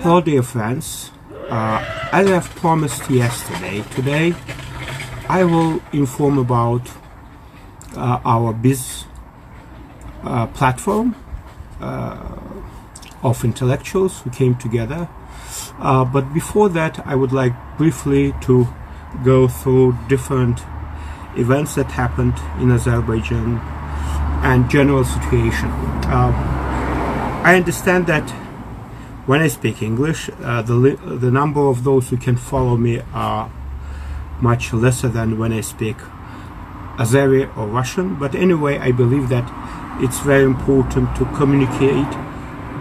Hello dear friends, as I've promised yesterday, today I will inform about our biz platform of intellectuals who came together. But before that, I would like briefly to go through different events that happened in Azerbaijan and general situation. I understand that when I speak English, the number of those who can follow me are much lesser than when I speak Azeri or Russian. But anyway, I believe that it's very important to communicate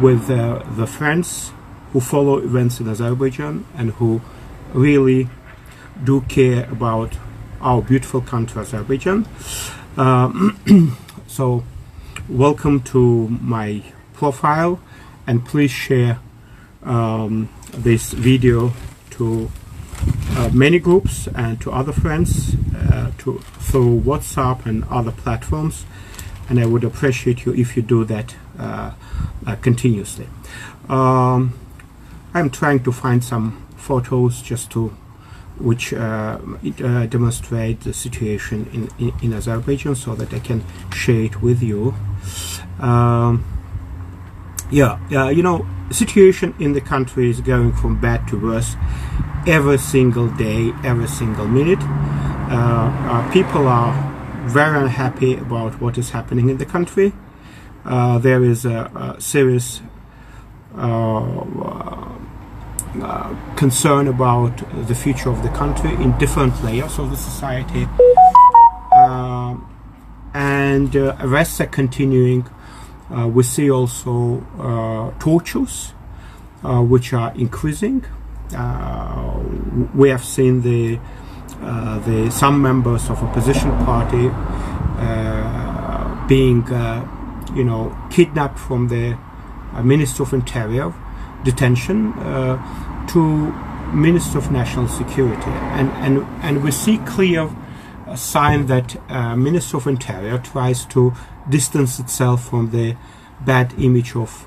with the friends who follow events in Azerbaijan and who really do care about our beautiful country, Azerbaijan. So, welcome to my profile, and please share this video to many groups and to other friends through WhatsApp and other platforms, and I would appreciate you if you do that continuously. I'm trying to find some photos just to which demonstrate the situation in Azerbaijan so that I can share it with you. You know, situation in the country is going from bad to worse every single day, every single minute. People are very unhappy about what is happening in the country. There is a serious concern about the future of the country in different layers of the society, and arrests are continuing. We see also tortures, which are increasing. We have seen some members of opposition party being, kidnapped from the Minister of Interior detention to Minister of National Security, and we see clear sign that Minister of Interior tries to distance itself from the bad image of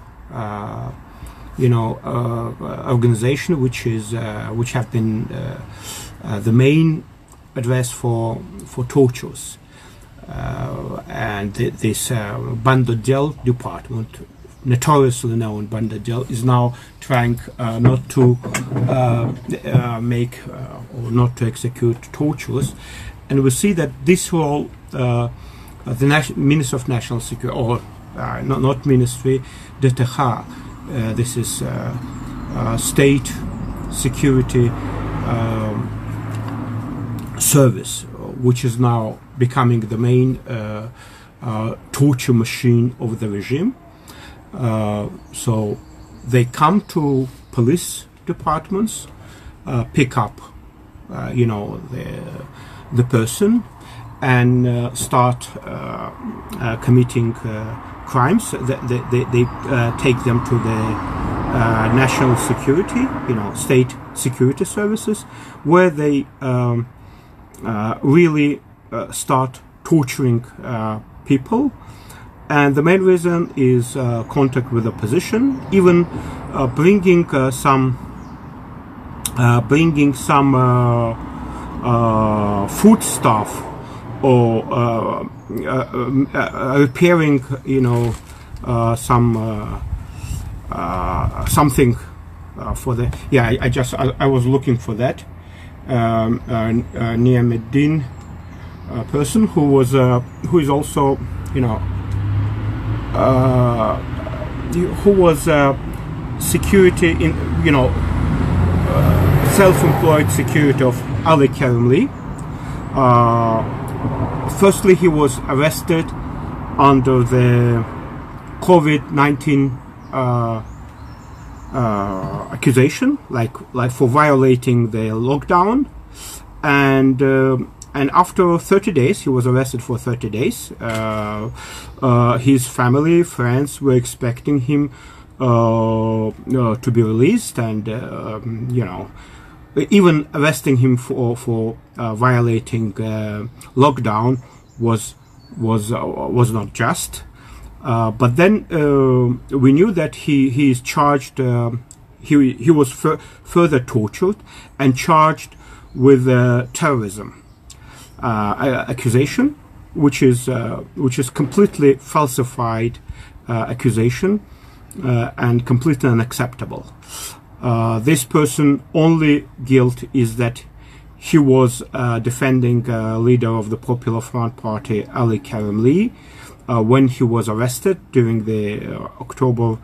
organization which have been the main address for tortures, and this Bandodel department, notoriously known Bandodel, is now trying not to make or not to execute tortures. And we see that this role, the Minister of National Security, or not Ministry, DTH, this is State Security Service, which is now becoming the main torture machine of the regime. So they come to police departments, pick up, the person, and start committing crimes. They take them to the national security, state security services, where they really start torturing people. And the main reason is contact with opposition, even bringing some food stuff, or repairing, something for the. I was looking for that Niameddin person who is also who was security in self-employed security of Ali Karimli. Firstly, he was arrested under the COVID-19 accusation, like for violating the lockdown, and after 30 days, he was arrested for 30 days. His family, friends were expecting him to be released, and even arresting him for violating lockdown was not just. But then we knew that he is charged. he was further tortured and charged with terrorism accusation, which is completely falsified accusation and completely unacceptable. This person only guilt is that he was defending leader of the Popular Front Party, Ali Karimli, when he was arrested during the October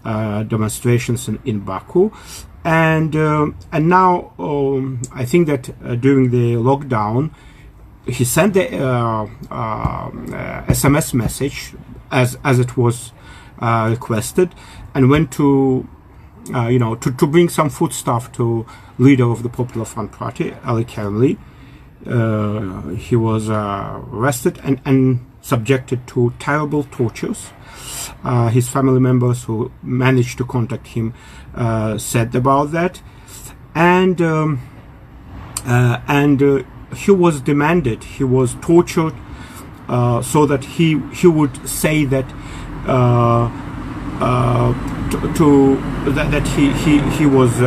demonstrations in Baku. And now I think that during the lockdown, he sent the SMS message as it was requested, and went to to bring some foodstuff to leader of the Popular Front Party, Ali Karimli. He was arrested and subjected to terrible tortures. His family members who managed to contact him said about that, and he was demanded, he was tortured, so that he would say that that he was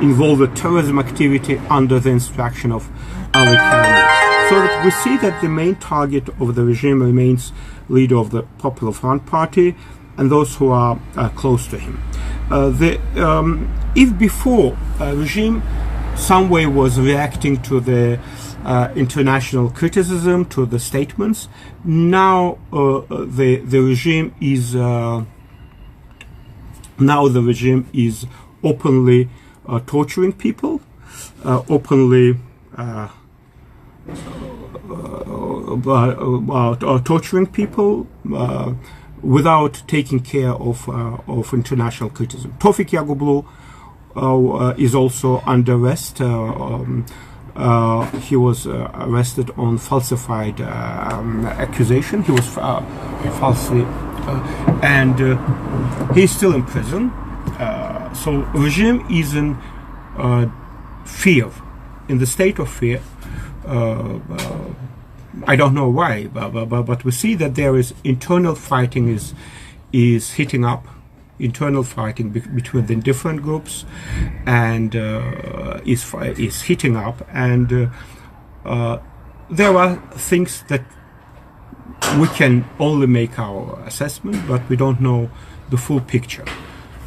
involved with terrorism activity under the instruction of Ali Karimli. So that we see that the main target of the regime remains leader of the Popular Front Party and those who are close to him. If before regime some way was reacting to the international criticism, to the statements, now the regime is openly torturing people, openly torturing people without taking care of international criticism. Tawfik Yagublu is also under arrest. He was arrested on falsified accusation. He was falsely, and he's still in prison. So regime is in fear, in the state of fear. I don't know why, but we see that there is internal fighting is heating up, internal fighting between the different groups, and is heating up, and there are things that we can only make our assessment, but we don't know the full picture.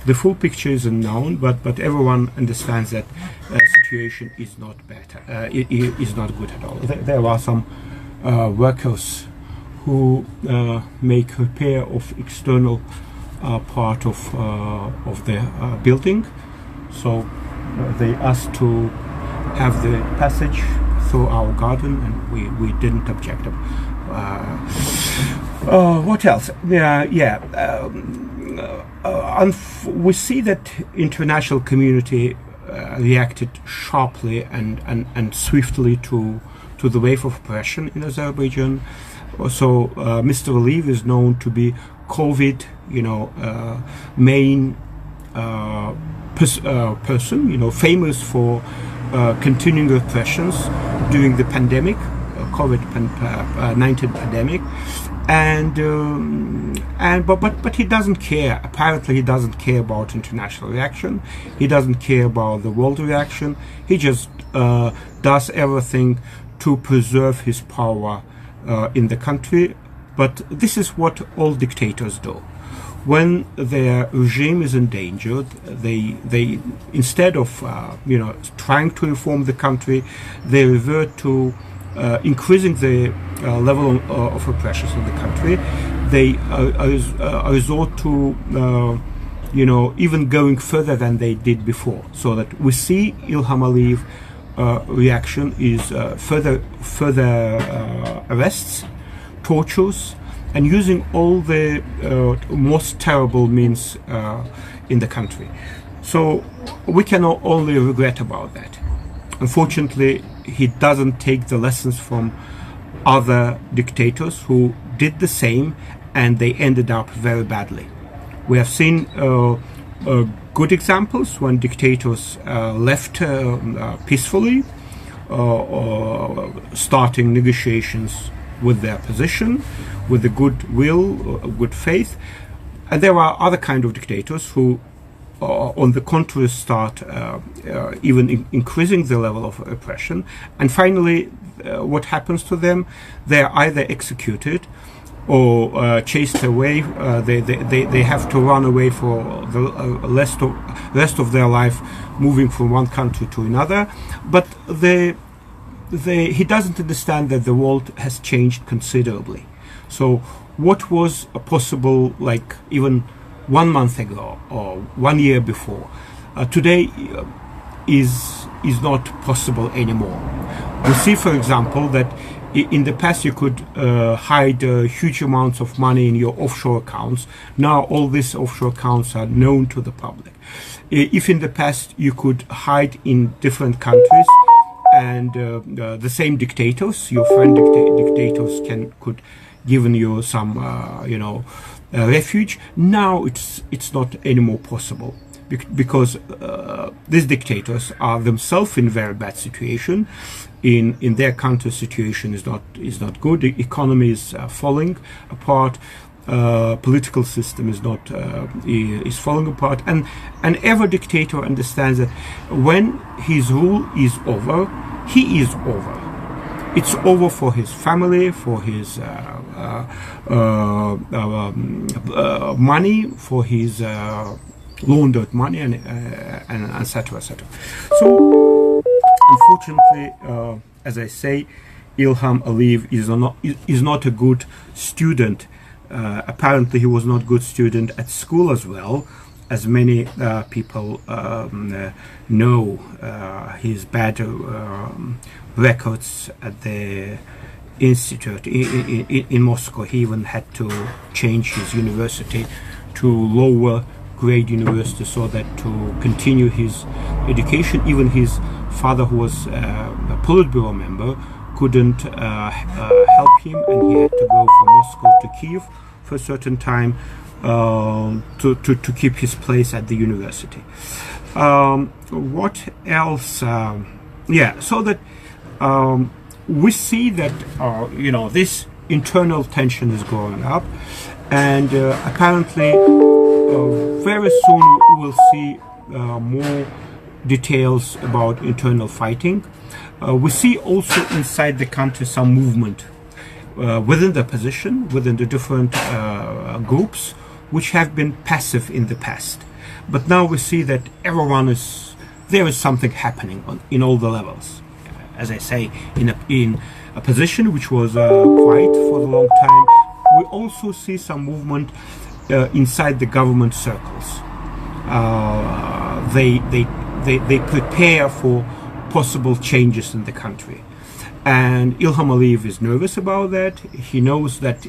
The full picture is unknown, but everyone understands that situation is not better. It is not good at all. There are some workers who make repair of external part of the building, so they asked to have the passage through our garden, and we didn't object. What else? We see that international community reacted sharply and swiftly to the wave of oppression in Azerbaijan. So Mr. Aliyev is known to be COVID, main person, famous for continuing repressions during the pandemic, COVID-19 pandemic, but he doesn't care. Apparently, he doesn't care about international reaction. He doesn't care about the world reaction. He just does everything to preserve his power in the country. But this is what all dictators do. When their regime is endangered, they instead of trying to reform the country, they revert to increasing the level of repression in the country. They resort to even going further than they did before. So that we see Ilham Aliyev reaction is further arrests, tortures, and using all the most terrible means in the country. So we can only regret about that. Unfortunately, he doesn't take the lessons from other dictators who did the same, and they ended up very badly. We have seen good examples when dictators left peacefully, starting negotiations with their position, with the goodwill, good faith. And there are other kind of dictators who on the contrary, start even increasing the level of oppression. And finally, what happens to them? They are either executed or chased away. They have to run away for the rest of their life, moving from one country to another. But he doesn't understand that the world has changed considerably. So what was possible like even 1 month ago or 1 year before, today is not possible anymore. We see, for example, that in the past you could hide huge amounts of money in your offshore accounts. Now all these offshore accounts are known to the public. If in the past you could hide in different countries, and the same dictators, your friend dictators could given you some refuge. Now it's not anymore possible, because these dictators are themselves in very bad situation. In their country, situation is not good. The economy is falling apart. Political system is falling apart, and every dictator understands that when his rule is over, he is over. It's over for his family, for his money, for his laundered money, and etc. etc. So, unfortunately, as I say, Ilham Aliyev is not a good student. Apparently, he was not a good student at school as well, as many people know. His bad records at the institute in Moscow. He even had to change his university to lower grade university so that to continue his education. Even his father, who was a Politburo member, couldn't help him, and he had to go from Moscow to Kiev for a certain time to keep his place at the university. What else? So that we see that this internal tension is growing up, and apparently very soon we will see more details about internal fighting. We see also inside the country some movement within the opposition, within the different groups, which have been passive in the past. But now we see that there is something happening in all the levels. As I say, in a position which was quiet for a long time, we also see some movement inside the government circles. They prepare for possible changes in the country, and Ilham Aliyev is nervous about that. He knows that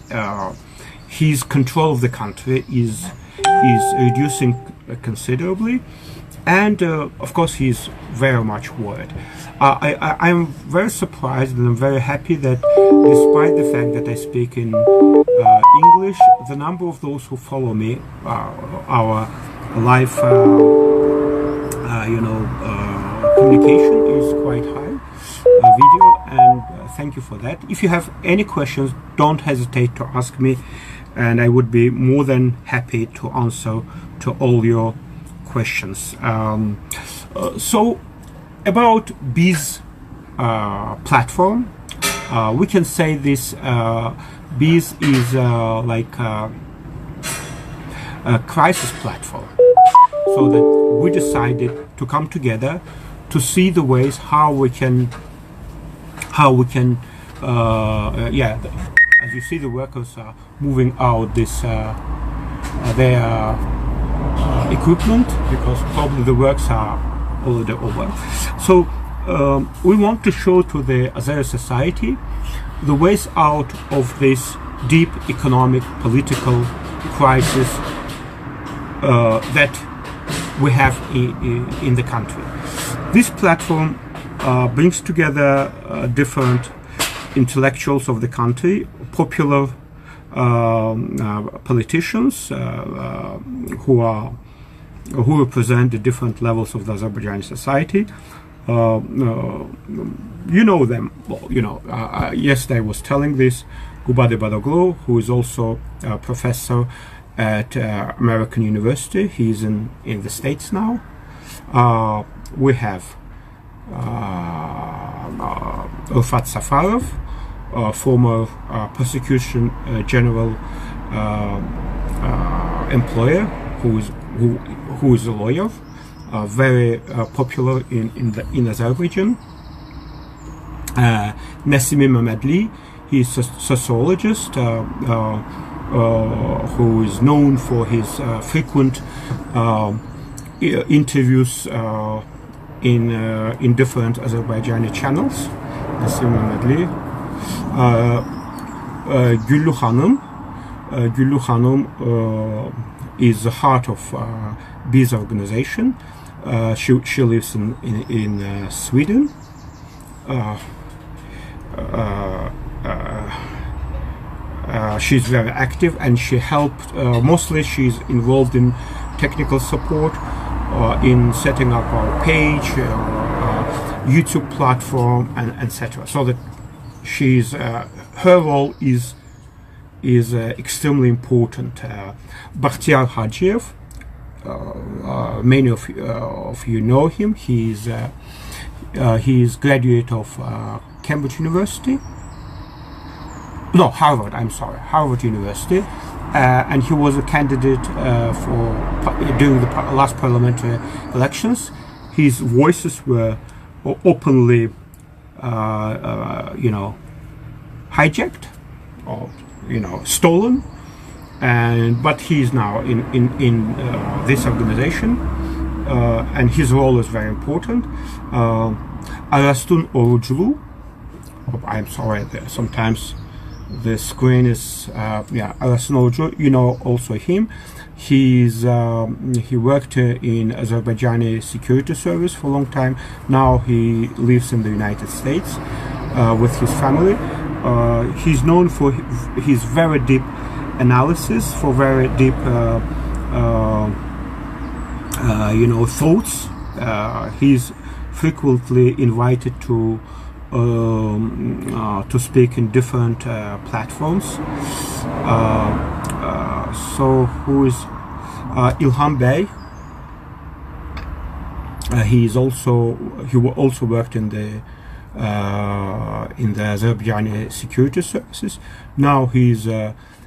his control of the country is reducing considerably, and of course he's very much worried. I'm very surprised, and I'm very happy that despite the fact that I speak in English, the number of those who follow me, our live communication is quite high, video, and thank you for that. If you have any questions, don't hesitate to ask me, and I would be more than happy to answer to all your questions. So about Biz platform, we can say this Biz is like a crisis platform, so that we decided to come together to see the ways how we can as you see, the workers are moving out their equipment, because probably the works are already over. So we want to show to the Azeri society the ways out of this deep economic, political crisis that we have in the country. This platform brings together different intellectuals of the country, popular politicians who represent the different levels of the Azerbaijani society. You know them. Yesterday I was telling this, Gubade Badoglu, who is also a professor at American University. He's in the States now. We have Rafat Safarov, former prosecution general employer, who is a lawyer, very popular in Azerbaijan. Nassimi Mammadov, he's a sociologist who is known for his frequent interviews in different Azerbaijani channels. Nassimi Mammadov. Güllü Hanım is the heart of Biz organization. She lives in Sweden. She's very active, and she helped, mostly she's involved in technical support, in setting up our page, YouTube platform, and etc. So that she's her role is extremely important. Bakhtiar Hajiev, many of you know him. He's graduate of Cambridge University. No, Harvard. I'm sorry, Harvard University, and he was a candidate during the last parliamentary elections. His voices were openly, hijacked or stolen, but he is now in this organization, and his role is very important. Arastun Oruclu. I'm sorry, sometimes the screen is Arastun Oruclu. Also him. He worked in Azerbaijani security service for a long time. Now he lives in the United States with his family. He's known for his very deep analysis, for very deep thoughts. He's frequently invited to speak in different platforms. So who is Ilham Bey? He also worked in the Azerbaijani security services. Now he's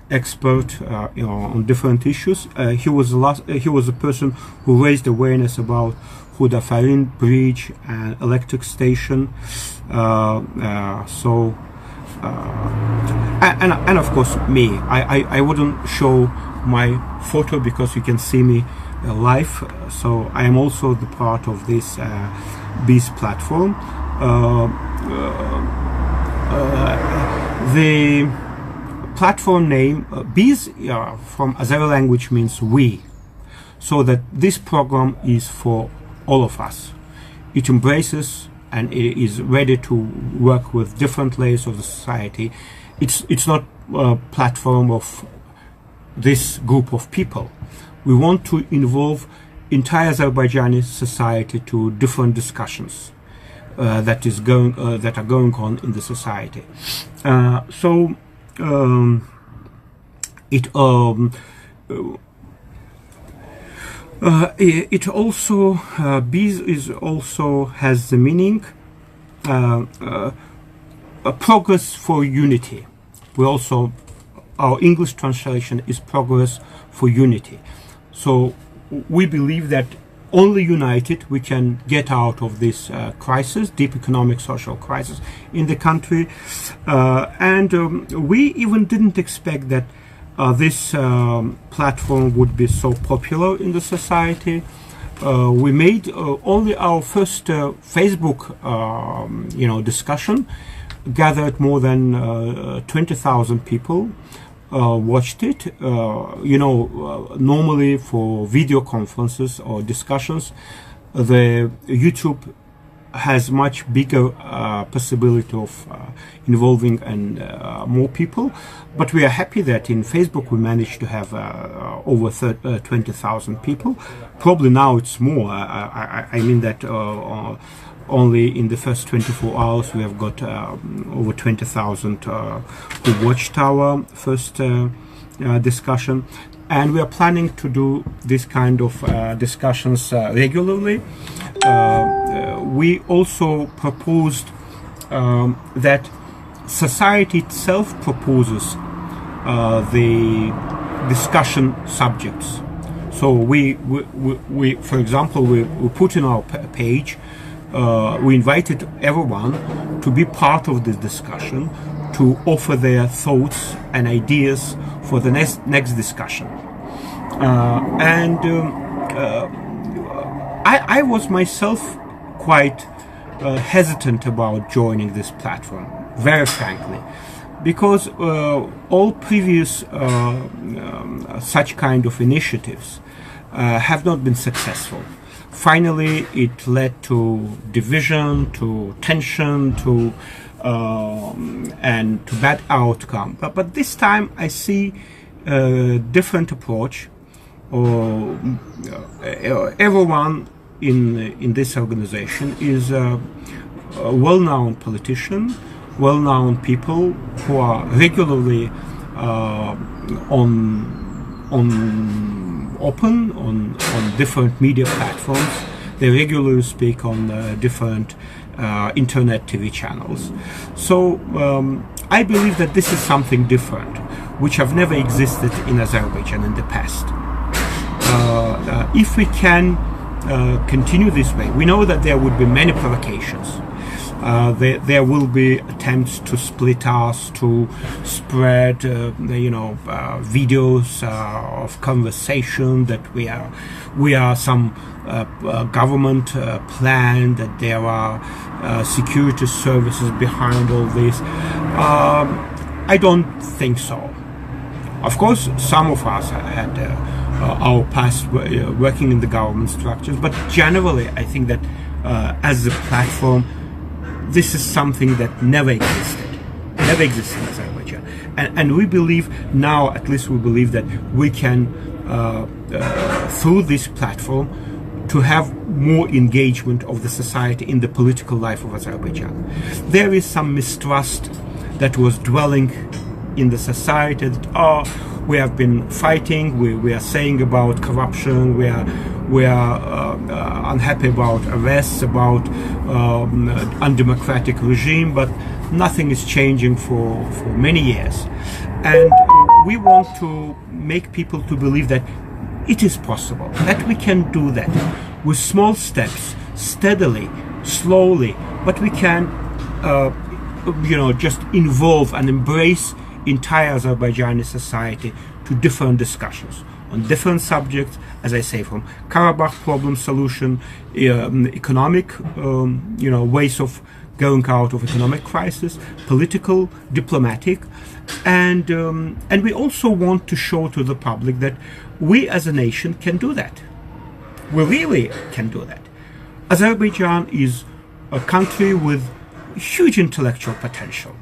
expert on different issues. He was the person who raised awareness about Huda Farin Bridge and electric station. And of course me. I wouldn't show my photo because you can see me live. So I am also the part of this Biz platform. The platform name Biz from Azeri language means we, so that this program is for all of us. It embraces and it is ready to work with different layers of the society. It's not a platform of this group of people. We want to involve entire Azerbaijani society to different discussions that are going on in the society. It also Biz also has the meaning a progress for unity. Our English translation is progress for unity. So we believe that only united we can get out of this crisis, deep economic social crisis in the country. We even didn't expect that this platform would be so popular in the society. We made only our first Facebook discussion, gathered more than 20,000 people, watched it. Normally for video conferences or discussions, the YouTube has much bigger possibility of involving and more people, but we are happy that in Facebook we managed to have over 20,000 people. Probably now it's more. I mean that only in the first 24 hours we have got over 20,000 who watched our first discussion. and we are planning to do this kind of discussions regularly. We also proposed that society itself proposes the discussion subjects. So we for example, we put in our page, we invited everyone to be part of this discussion, to offer their thoughts and ideas for the next discussion. I was myself quite hesitant about joining this platform, very frankly, because all previous such kind of initiatives have not been successful. Finally, it led to division, to tension, and to bad outcome. But this time I see a different approach. Everyone in this organization is a well-known politician, well-known people who are regularly on different media platforms. They regularly speak on different internet TV channels. So I believe that this is something different, which have never existed in Azerbaijan in the past. If we can continue this way, we know that there would be many provocations. There will be attempts to split us, to spread, videos of conversation that we are some government plan, that there are security services behind all this. I don't think so. Of course, some of us had our past working in the government structures, but generally, I think that as a platform, this is something that never existed in Azerbaijan, and we believe now, at least we believe that we can, through this platform, to have more engagement of the society in the political life of Azerbaijan. There is some mistrust that was dwelling in the society that, we have been fighting, we are saying about corruption, we are unhappy about arrests, about undemocratic regime, but nothing is changing for many years. And we want to make people to believe that it is possible, that we can do that with small steps, steadily, slowly, but we can just involve and embrace entire Azerbaijani society to different discussions on different subjects, as I say, from Karabakh problem solution, economic, ways of going out of economic crisis, political, diplomatic, and we also want to show to the public that we as a nation can do that. We really can do that. Azerbaijan is a country with huge intellectual potential.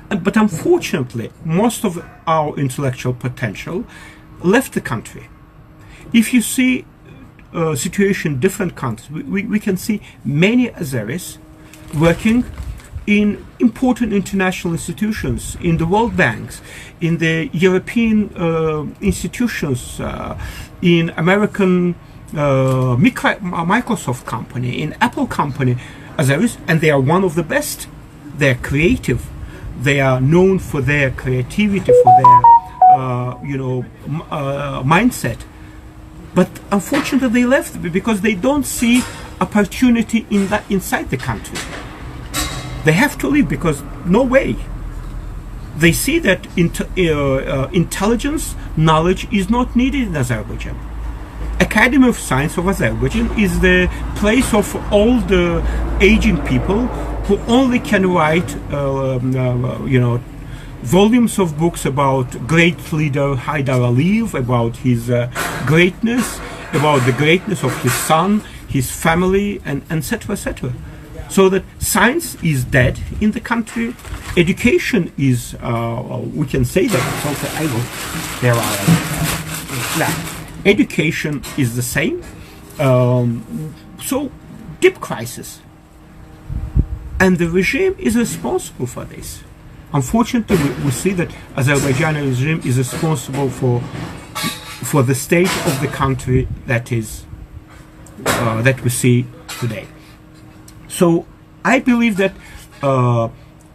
But unfortunately, most of our intellectual potential left the country. If you see situation in different countries, we can see many Azeris working in important international institutions, in the World Banks, in the European institutions, in American Microsoft company, in Apple company, Azeris, and they are one of the best. They're creative. They are known for their creativity, for their, mindset. But unfortunately, they left because they don't see opportunity inside the country. They have to leave because no way. They see that intelligence, knowledge is not needed in Azerbaijan. Academy of Science of Azerbaijan is the place of all the aging people who only can write, volumes of books about great leader Haydar Aliyev, about his greatness, about the greatness of his son, his family, and etc., etc. So that science is dead in the country. Education is, we can say that it's also able. There are education is the same. So deep crisis. And the regime is responsible for this. Unfortunately, we see that Azerbaijani regime is responsible for for the state of the country that is that we see today. So I believe that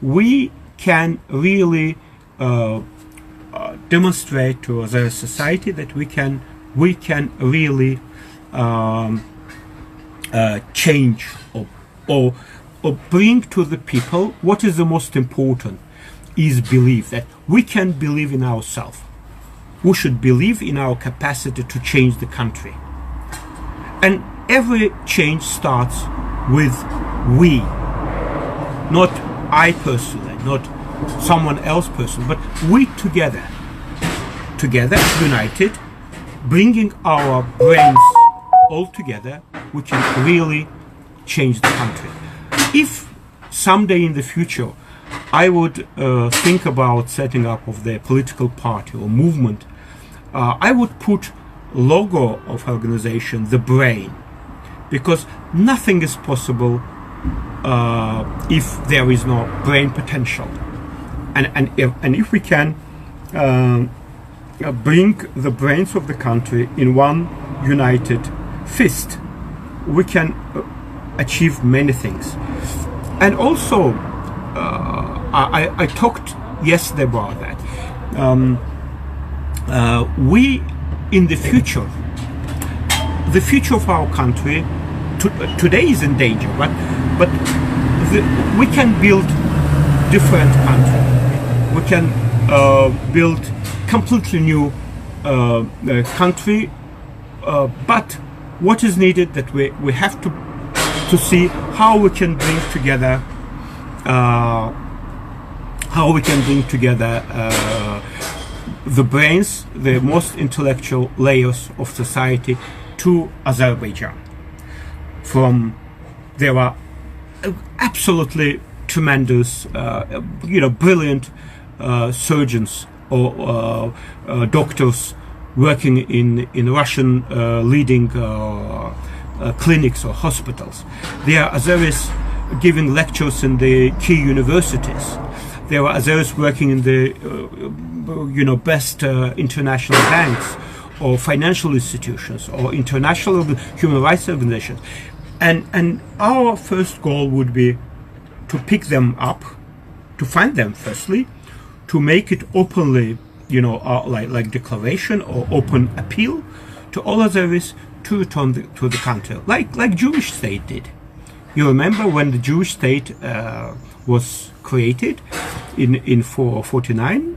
we can really demonstrate to the society that we can really change or bring to the people what is the most important is belief, that we can believe in ourselves. We should believe in our capacity to change the country. And every change starts with we, not I personally, not someone else personally, but we together, united, bringing our brains all together, we can really change the country. If someday in the future I would think about setting up of the political party or movement, I would put logo of organization, the brain, because nothing is possible if there is no brain potential. And if we can bring the brains of the country in one united fist, we can achieve many things. And also, I talked yesterday about that. We, in the future of our country today is in danger, but we can build different country. We can build completely new country, but what is needed that we have to see how we can bring together the brains, the most intellectual layers of society to Azerbaijan. There are absolutely tremendous, brilliant surgeons or doctors working in Russian leading clinics or hospitals. There are Azeris giving lectures in the key universities. There are Azeris working in the best international banks or financial institutions or international human rights organizations. And our first goal would be to pick them up, to find them firstly, to make it openly, like declaration or open appeal to all Azeris to return to the country, like Jewish state did. You remember when the Jewish state was created in 449,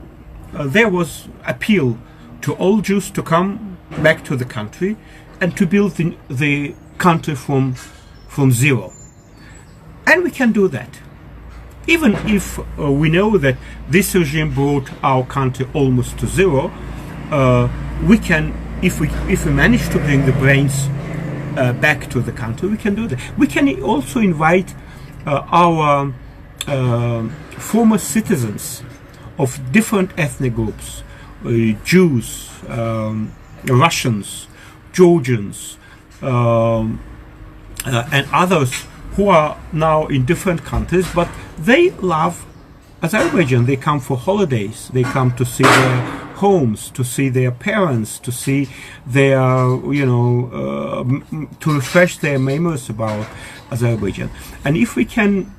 there was appeal to all Jews to come back to the country and to build the country from zero. And we can do that. Even if we know that this regime brought our country almost to zero, we can, if we manage to bring the brains back to the country, we can do that. We can also invite our former citizens of different ethnic groups, Jews, Russians, Georgians, and others who are now in different countries, but they love Azerbaijan. They come for holidays. They come to see their homes, to see their parents, to see their, to refresh their memories about Azerbaijan. And if we can,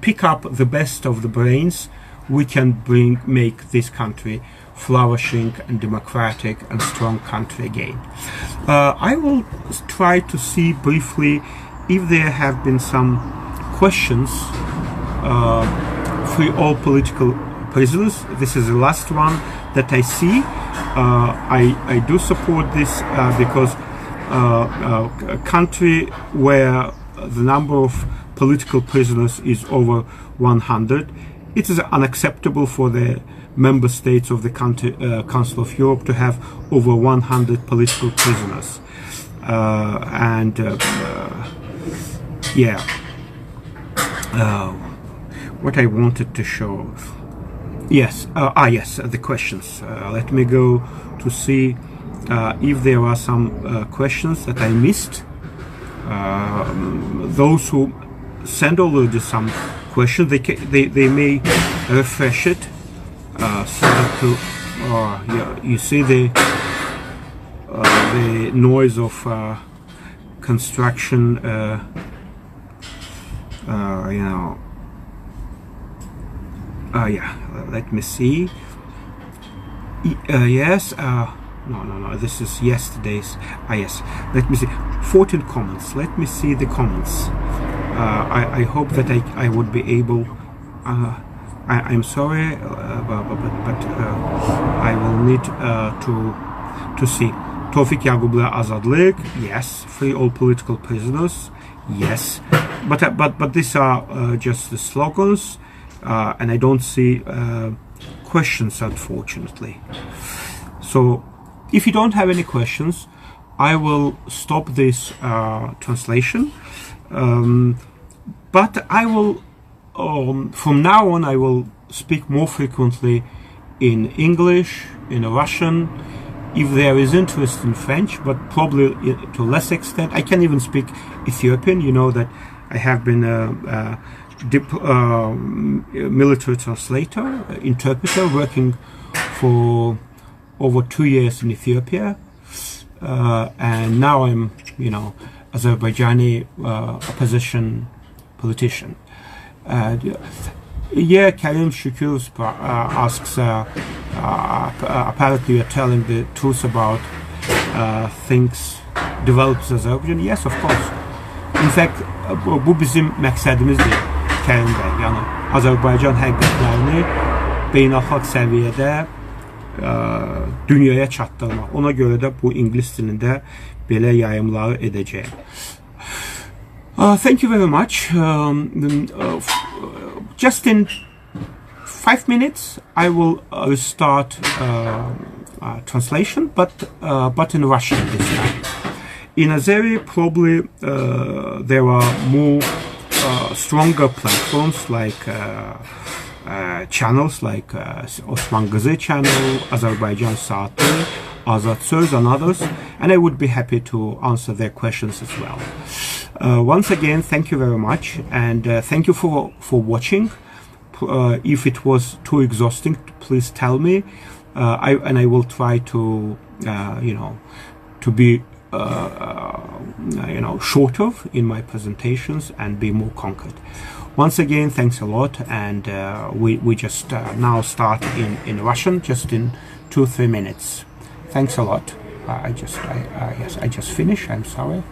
pick up the best of the brains, we can make this country flourishing and democratic and strong country again. I will try to see briefly if there have been some questions. Free all political prisoners. This is the last one that I see. I do support this because a country where the number of political prisoners is over 100, it is unacceptable for the member states of the Council of Europe to have over 100 political prisoners. What I wanted to show. Yes, the questions. Let me go to see if there are some questions that I missed. Those who send already some questions, they may refresh it. You see the noise of construction, you know. Yeah, let me see. Yes, no, this is yesterday's. Yes, let me see. 14 comments. Let me see the comments. I hope that I would be able. I'm sorry, but I will need to see. Tevfik Yaqub'la azadlık. Yes. Free all political prisoners. Yes. But these are just the slogans, and I don't see questions, unfortunately. So if you don't have any questions, I will stop this translation. But I will, from now on, I will speak more frequently in English, in Russian, if there is interest in French, but probably to a less extent. I can even speak Ethiopian. You know that I have been a military translator, interpreter, working for over 2 years in Ethiopia, and now I'm, you know, Azerbaijani opposition politician. Yeah, Karim Shukur asks, apparently you're telling the truth about things developed in Azerbaijan. Yes, of course. In fact, bu bizim məqsədimizdir Karim Bey. Yəni Azərbaycan həqiqətlərini beynəlxalq səviyyədə dünyaya çatdırmaq. Ona görə də bu ingilis dilində belə yayımları edəcəyim. Thank you very much. Just in 5 minutes, I will start translation, but in Russian this time. In Azeri, probably there are more stronger platforms like channels like Osman Gızı channel, Azerbaijan Saati, Azad Söz, and others, and I would be happy to answer their questions as well. Once again, thank you very much, and thank you for watching. If it was too exhausting, please tell me, and I will try to you know, to be you know, shorter in my presentations and be more concrete. Once again, thanks a lot, and we just now start in Russian, just in 2-3 minutes. Thanks a lot. Yes, I just finished. I'm sorry.